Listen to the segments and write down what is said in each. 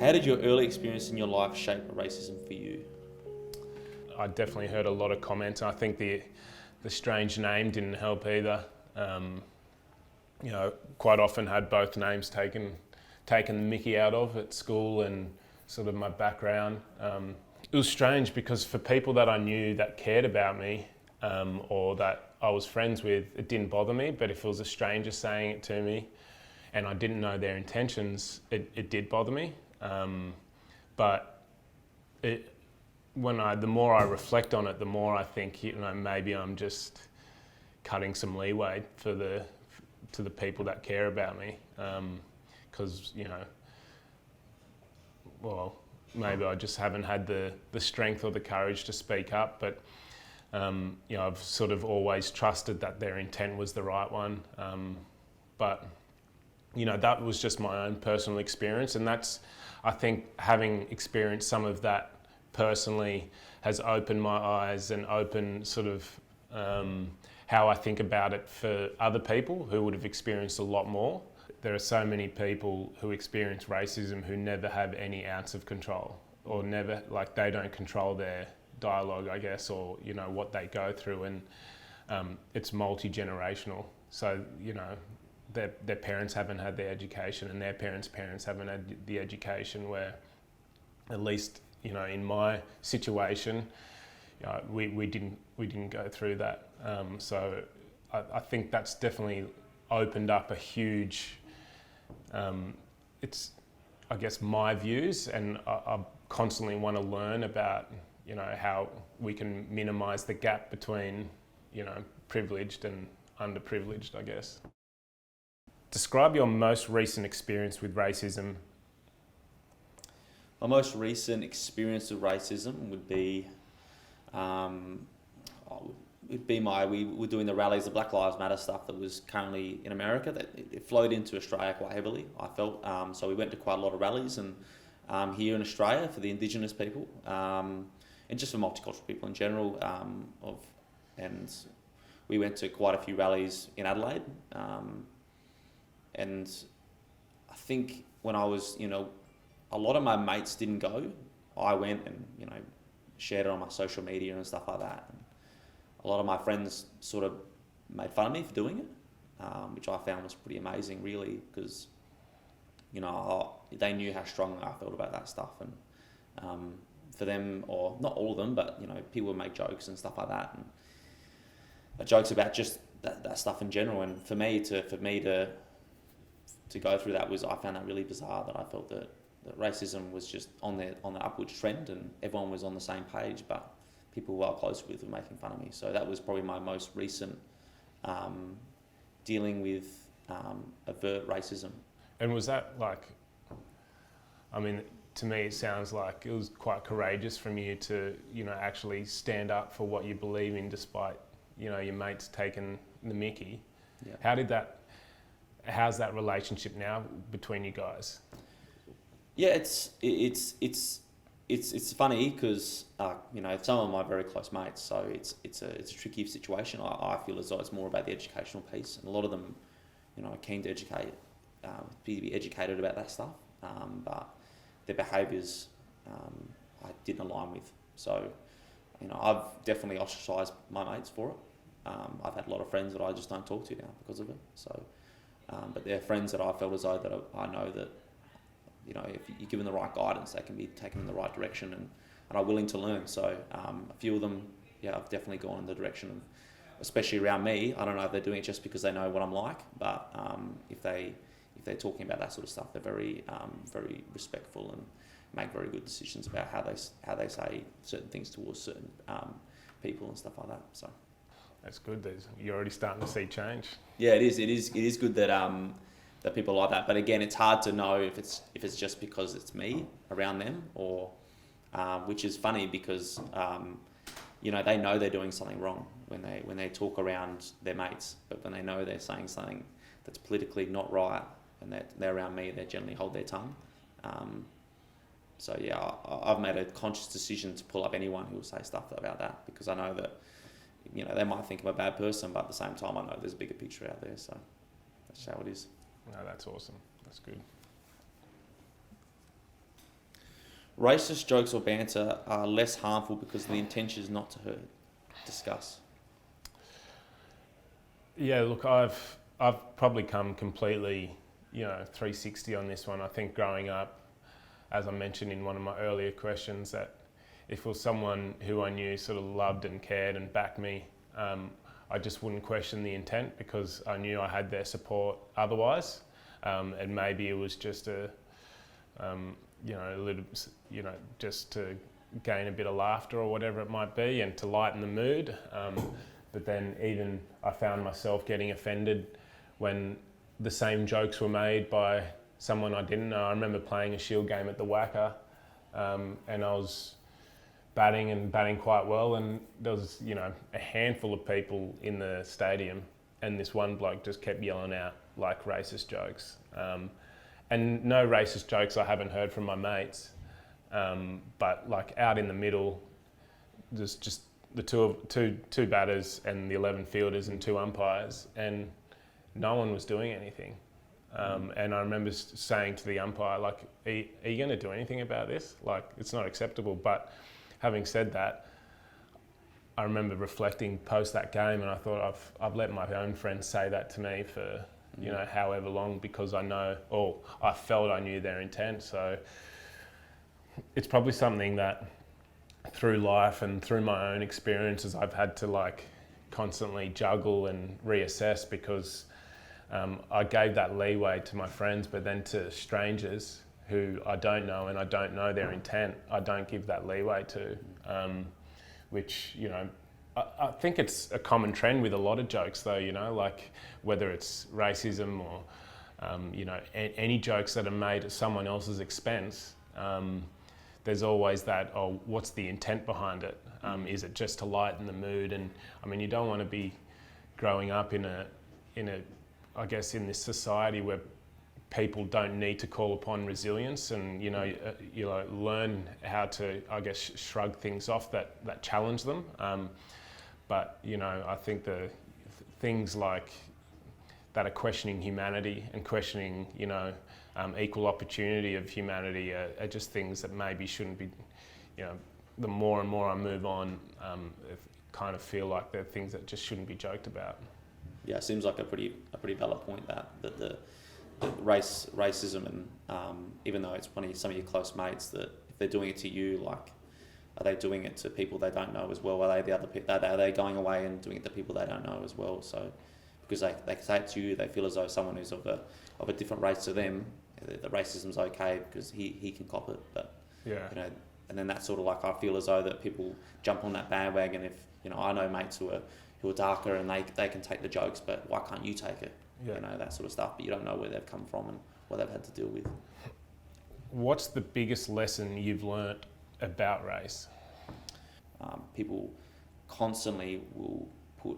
How did your early experience in your life shape racism for you? I definitely heard a lot of comments. I think the strange name didn't help either. Quite often had both names taken the mickey out of at school and sort of my background. It was strange because for people that I knew that cared about me or that I was friends with, it didn't bother me. But if it was a stranger saying it to me and I didn't know their intentions, it did bother me. But the more I reflect on it, the more I think, maybe I'm just cutting some leeway to the people that care about me. Because, maybe I just haven't had the strength or the courage to speak up. But, I've sort of always trusted that their intent was the right one. But that was just my own personal experience. And I think having experienced some of that personally has opened my eyes and opened sort of how I think about it for other people who would have experienced a lot more. There are so many people who experience racism who never have any ounce of control, or never, they don't control their dialogue, I guess, or what they go through, and it's multi-generational. So their parents haven't had the education, and their parents' haven't had the education, where at least in my situation, we didn't go through that. So I think that's definitely opened up a huge. It's, I guess, my views, and I constantly want to learn about how we can minimise the gap between privileged and underprivileged, I guess. Describe your most recent experience with racism. My most recent experience with racism would be, we were doing the rallies, the Black Lives Matter stuff that was currently in America. That it flowed into Australia quite heavily, I felt. So we went to quite a lot of rallies and here in Australia for the Indigenous people and just for multicultural people in general. And we went to quite a few rallies in Adelaide. And I think when I was, a lot of my mates didn't go. I went and, shared it on my social media and stuff like that. And a lot of my friends sort of made fun of me for doing it, which I found was pretty amazing, really, because, they knew how strong I felt about that stuff. And for them, or not all of them, but, people would make jokes and stuff like that. And jokes about just that stuff in general. And for me to go through that I found that really bizarre, that I felt that racism was just on the upwards trend and everyone was on the same page, but people who I was close with were making fun of me. So that was probably my most recent dealing with overt racism. And was that to me it sounds like it was quite courageous from you to, actually stand up for what you believe in despite, your mates taking the mickey. Yeah. How's that relationship now between you guys? Yeah, it's funny because some of my very close mates, so it's a tricky situation. I feel as though it's more about the educational piece, and a lot of them, are keen to be educated about that stuff, but their behaviours I didn't align with. So, I've definitely ostracised my mates for it. I've had a lot of friends that I just don't talk to now because of it. So, but they're friends that I felt as though that I know that, if you're given the right guidance, they can be taken in the right direction and are willing to learn. So a few of them, I've definitely gone in the direction of, especially around me. I don't know if they're doing it just because they know what I'm like, but if they're talking about that sort of stuff, they're very very respectful and make very good decisions about how they say certain things towards certain people and stuff like that. So that's good. You're already starting to see change. Yeah, it is good that people like that. But again, it's hard to know if it's just because it's me around them, or which is funny because they know they're doing something wrong when they talk around their mates, but when they know they're saying something that's politically not right and they're around me, they generally hold their tongue. So yeah, I've made a conscious decision to pull up anyone who will say stuff about that, because I know that they might think I'm a bad person, but at the same time I know there's a bigger picture out there. So that's how it is. No, that's awesome. That's good. Racist jokes or banter are less harmful because the intention is not to hurt. Discuss. Yeah, look, I've probably come completely, 360 on this one. I think growing up, as I mentioned in one of my earlier questions, that if it was someone who I knew sort of loved and cared and backed me, I just wouldn't question the intent because I knew I had their support otherwise. And maybe it was just a little, just to gain a bit of laughter or whatever it might be and to lighten the mood. But then even I found myself getting offended when the same jokes were made by someone I didn't know. I remember playing a shield game at the Wacker, and I was batting quite well, and there was, a handful of people in the stadium, and this one bloke just kept yelling out like racist jokes. And no racist jokes I haven't heard from my mates, but like out in the middle, there's just the two batters and the 11 fielders and 2 umpires, and no one was doing anything. And I remember saying to the umpire, like, are you going to do anything about this? Like, it's not acceptable. But having said that, I remember reflecting post that game, and I thought I've let my own friends say that to me for however long, because I know, or I felt I knew their intent. So it's probably something that through life and through my own experiences I've had to like constantly juggle and reassess, because I gave that leeway to my friends, but then to strangers who I don't know and I don't know their intent, I don't give that leeway to, which, I think it's a common trend with a lot of jokes though, like whether it's racism or, any jokes that are made at someone else's expense. There's always that, what's the intent behind it? Is it just to lighten the mood? And I mean, you don't want to be growing up in I guess in this society where people don't need to call upon resilience and, learn how to, I guess, shrug things off that challenge them. But, I think the things like that are questioning humanity and questioning, equal opportunity of humanity are just things that maybe shouldn't be, the more and more I move on, I kind of feel like they're things that just shouldn't be joked about. Yeah, it seems like a pretty valid point that the racism and even though it's some of your close mates, that if they're doing it to you, like, are they doing it to people they don't know as well? Are they the other people? Are they going away and doing it to people they don't know as well? So because they say it to you, they feel as though someone who's of a different race to them, the racism's okay because he can cop it. But yeah, and then that's sort of like, I feel as though that people jump on that bandwagon. If I know mates who are darker and they can take the jokes, but why can't you take it? Yeah. That sort of stuff. But you don't know where they've come from and what they've had to deal with. What's the biggest lesson you've learnt about race? People constantly will put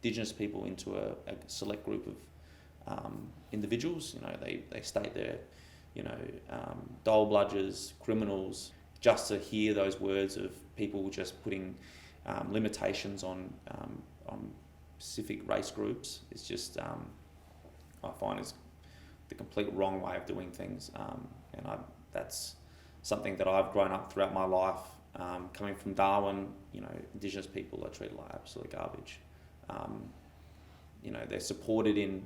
Indigenous people into a select group of individuals. They state they're, dole bludgers, criminals, just to hear those words of people just putting limitations on specific race groups. It's just, I find it's the complete wrong way of doing things. That's something that I've grown up throughout my life. Coming from Darwin, Indigenous people are treated like absolute garbage. They're supported in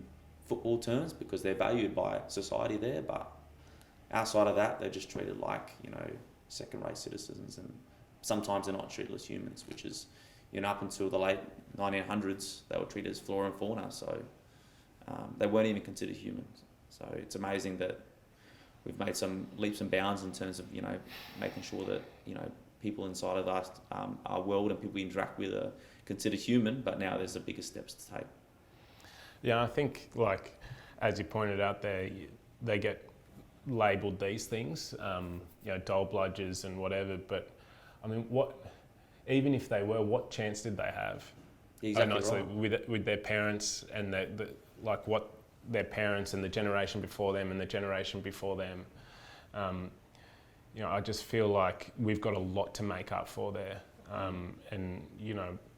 football terms because they're valued by society there, but outside of that, they're just treated like, second-rate citizens, and sometimes they're not treated as humans, which is, up until the late 1900s, they were treated as flora and fauna, so they weren't even considered humans. So it's amazing that we've made some leaps and bounds in terms of, making sure that, people inside of our world and people we interact with are considered human, but now there's the bigger steps to take. Yeah, I think, like, as you pointed out there, they get labelled these things, dole bludgers and whatever, but I mean, even if they were, what chance did they have? Exactly right. With their parents and what their parents and the generation before them and the generation before them. I just feel like we've got a lot to make up for there.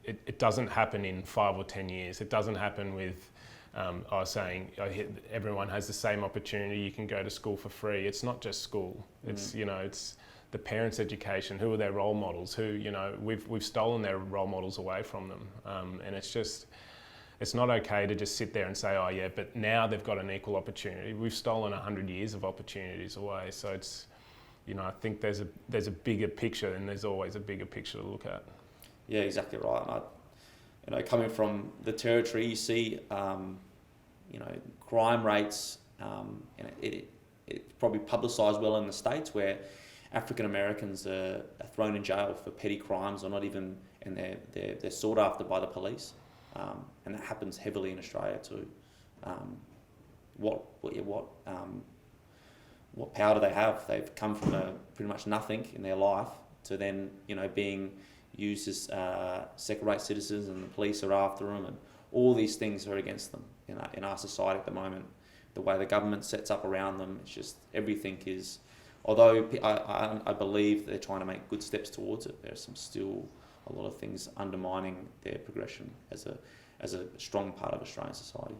It doesn't happen in 5 or 10 years. It doesn't happen with, everyone has the same opportunity. You can go to school for free. It's not just school. It's, it's the parents' education, who are their role models, who, you know, we've stolen their role models away from them. And it's not okay to just sit there and say, oh yeah, but now they've got an equal opportunity. We've stolen 100 years of opportunities away. So it's, you know, I think there's a bigger picture, and there's always a bigger picture to look at. Yeah, exactly right. And you know, coming from the territory, you see, you know, crime rates, and it's probably publicised well in the States, where African Americans are thrown in jail for petty crimes, or not even, and they're sought after by the police, and that happens heavily in Australia too. What power do they have? They've come from pretty much nothing in their life to then, you know, being used as second-rate citizens, and the police are after them, and all these things are against them in our society at the moment. The way the government sets up around them, it's just everything is. Although I believe they're trying to make good steps towards it, there's still a lot of things undermining their progression as a strong part of Australian society.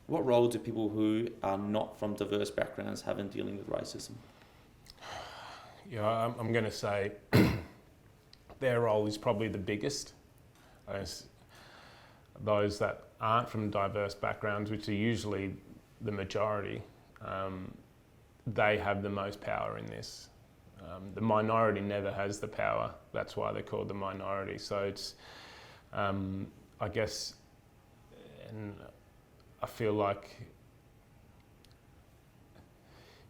What role do people who are not from diverse backgrounds have in dealing with racism? Yeah, I'm going to say their role is probably the biggest. Those that aren't from diverse backgrounds, which are usually the majority, they have the most power in this. The minority never has the power. That's why they're called the minority. So it's, I guess, and I feel like,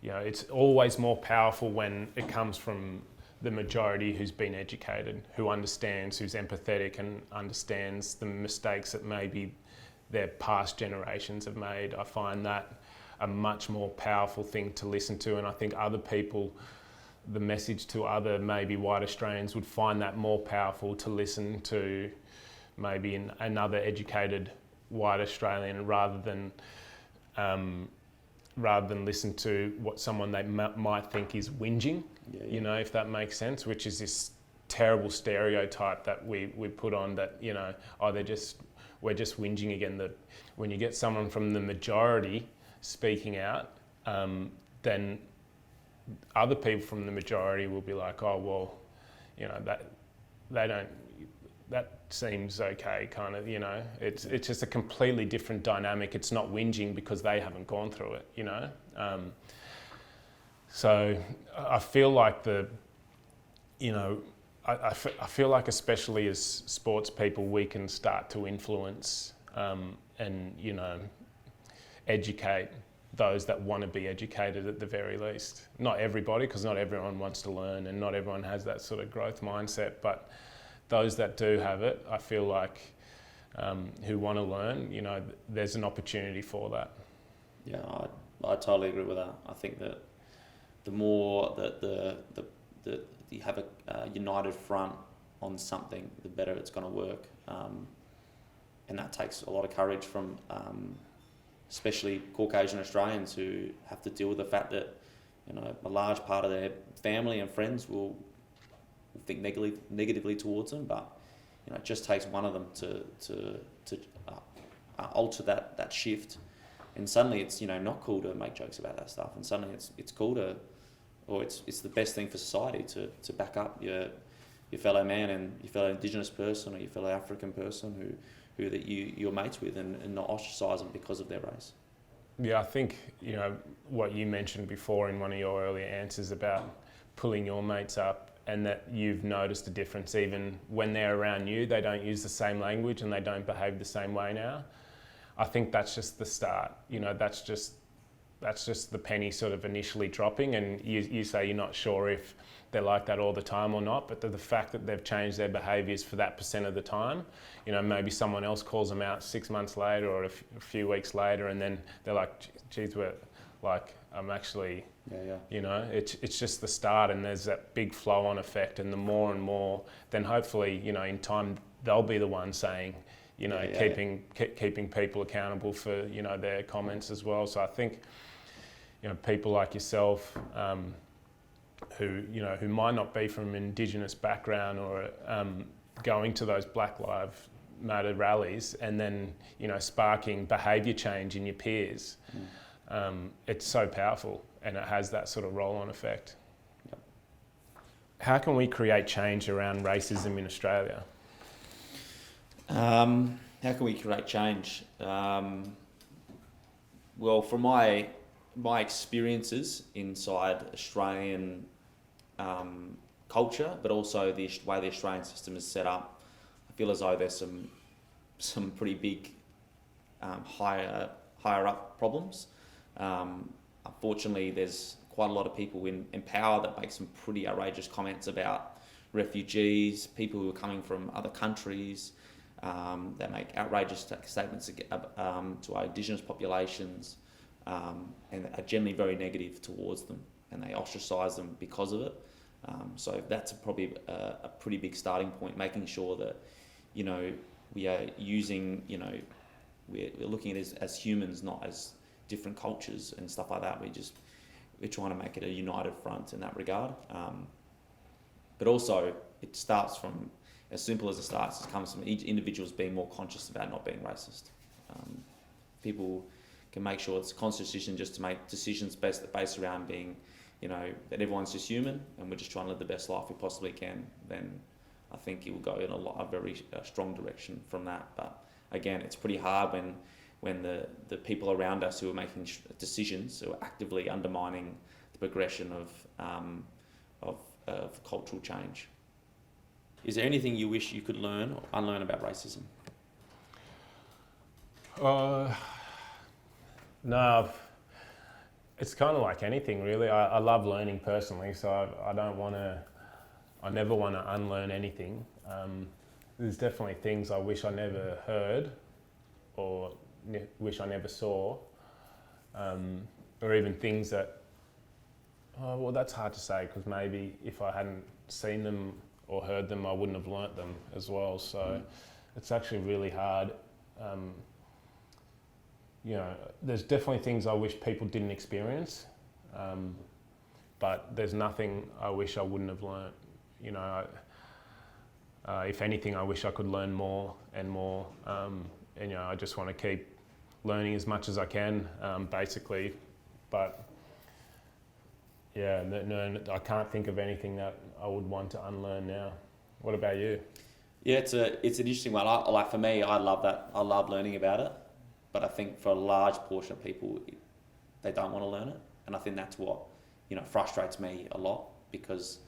you know, it's always more powerful when it comes from the majority who's been educated, who understands, who's empathetic and understands the mistakes that maybe their past generations have made. I find that a much more powerful thing to listen to, and I think other people, the message to other maybe white Australians would find that more powerful to listen to maybe another educated white Australian rather than listen to what someone they might think is whinging, you know, if that makes sense, which is this terrible stereotype that we put on that, you know, oh, we're just whinging again. That when you get someone from the majority speaking out, then other people from the majority will be like, oh, well, you know, that seems okay, kind of, you know. It's just a completely different dynamic. It's not whinging because they haven't gone through it, you know. So I feel like I feel like especially as sports people, we can start to influence and, you know, educate those that want to be educated at the very least. Not everybody, because not everyone wants to learn and not everyone has that sort of growth mindset, but those that do have it, I feel like, who want to learn, you know, there's an opportunity for that. Yeah, I totally agree with that. I think that the more that you have a united front on something, the better it's going to work. And that takes a lot of courage from especially Caucasian Australians who have to deal with the fact that, you know, a large part of their family and friends will think negatively towards them, but, you know, it just takes one of them to alter that shift, and suddenly it's, you know, not cool to make jokes about that stuff, and suddenly it's cool to, or it's the best thing for society to back up your fellow man and your fellow Indigenous person or your fellow African person who that you're mates with, and not ostracise them because of their race. Yeah, I think, you know, what you mentioned before in one of your earlier answers about pulling your mates up, and that you've noticed a difference even when they're around you, they don't use the same language and they don't behave the same way now. I think that's just the start. You know, that's just the penny sort of initially dropping, and you say you're not sure if they're like that all the time or not, but the fact that they've changed their behaviours for that % of the time, you know, maybe someone else calls them out 6 months later or a few weeks later, and then they're like, geez, we're like, I'm actually, you know, it's just the start, and there's that big flow-on effect, and the more and more, then hopefully, you know, in time, they'll be the one saying, you know, keeping people accountable for, you know, their comments as well. So I think, you know, people like yourself, who might not be from an Indigenous background or going to those Black Lives Matter rallies and then, you know, sparking behaviour change in your peers. It's so powerful, and it has that sort of roll-on effect. Yep. How can we create change around racism in Australia? How can we create change? Well, from my experiences inside Australian culture, but also the way the Australian system is set up, I feel as though there's some pretty big higher up problems. Unfortunately, there's quite a lot of people in power that make some pretty outrageous comments about refugees, people who are coming from other countries. They make outrageous statements to our Indigenous populations, and are generally very negative towards them, and they ostracise them because of it. So that's probably a pretty big starting point, making sure that, you know, we are using, you know, we're looking at it as humans, not as different cultures and stuff like that. We're trying to make it a united front in that regard. But also, it starts from, as simple as it starts, it comes from each individual's being more conscious about not being racist. People can make sure it's a conscious decision just to make decisions based around being, you know, that everyone's just human and we're just trying to live the best life we possibly can. Then I think it will go in a very strong direction from that. But again, it's pretty hard when the people around us who are making decisions, who are actively undermining the progression of cultural change. Is there anything you wish you could learn or unlearn about racism? No, it's kind of like anything really. I love learning personally, so I never want to unlearn anything. There's definitely things I wish I never heard or wish I never saw, or even things that, well, that's hard to say, because maybe if I hadn't seen them or heard them, I wouldn't have learnt them as well. So it's actually really hard. You know, there's definitely things I wish people didn't experience, but there's nothing I wish I wouldn't have learnt. You know, if anything, I wish I could learn more and more. And you know, I just want to keep learning as much as I can, basically. But yeah, no, I can't think of anything that I would want to unlearn now. What about you? Yeah, it's an interesting one. Like for me, I love that. I love learning about it. But I think for a large portion of people, they don't want to learn it. And I think that's what, you know, frustrates me a lot, because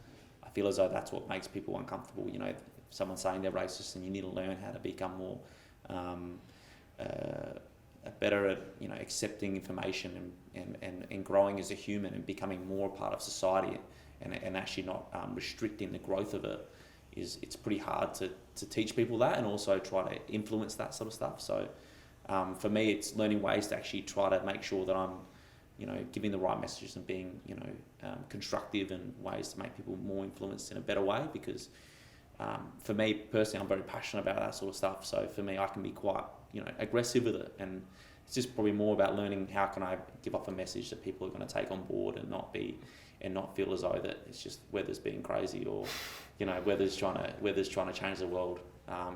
I feel as though that's what makes people uncomfortable. You know, someone saying they're racist, and you need to learn how to become more better at, you know, accepting information and growing as a human and becoming more a part of society and actually not restricting the growth of it. It's pretty hard to teach people that and also try to influence that sort of stuff. So for me, it's learning ways to actually try to make sure that I'm, you know, giving the right messages and being, you know, constructive and ways to make people more influenced in a better way. Because for me personally, I'm very passionate about that sort of stuff. So for me, I can be quite, you know, aggressive with it, and it's just probably more about learning how can I give off a message that people are going to take on board and not feel as though that it's just Weather's being crazy, or, you know, Weather's trying to change the world.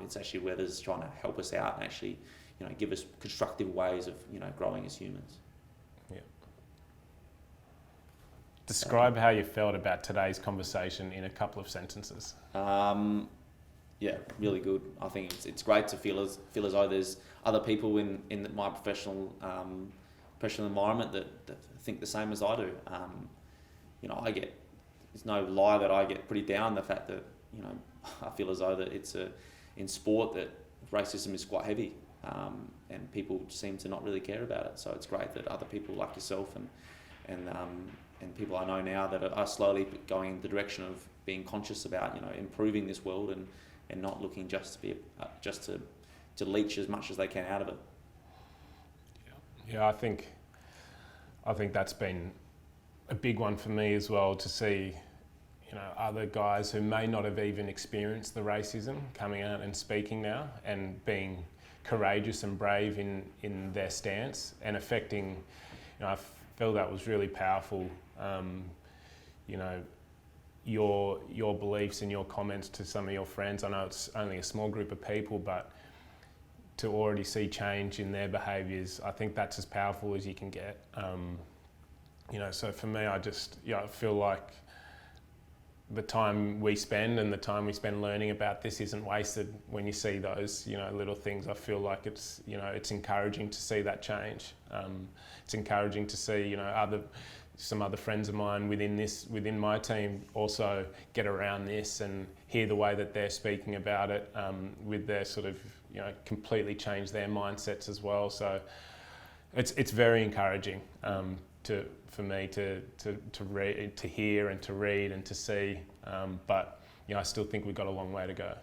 It's actually Weather's trying to help us out and actually, you know, give us constructive ways of, you know, growing as humans. Yeah. Describe how you felt about today's conversation in a couple of sentences. Yeah, really good. I think it's great to feel as though there's other people in my professional environment that think the same as I do. You know, it's no lie that I get pretty down the fact that, you know, I feel as though that in sport that racism is quite heavy. And people seem to not really care about it. So it's great that other people like yourself and people I know now that are slowly going in the direction of being conscious about, you know, improving this world and not looking just to leech as much as they can out of it. Yeah, I think that's been a big one for me as well, to see, you know, other guys who may not have even experienced the racism coming out and speaking now and being courageous and brave in their stance and affecting, you know, I feel that was really powerful. You know, your beliefs and your comments to some of your friends. I know it's only a small group of people, but to already see change in their behaviours, I think that's as powerful as you can get. So for me, I feel like the time we spend and the time we spend learning about this isn't wasted when you see those, little things. I feel like it's encouraging to see that change. It's encouraging to see, some other friends of mine within my team also get around this and hear the way that they're speaking about it, with their sort of, completely change their mindsets as well. So it's very encouraging for me to read, to hear and to read and to see, but I still think we've got a long way to go.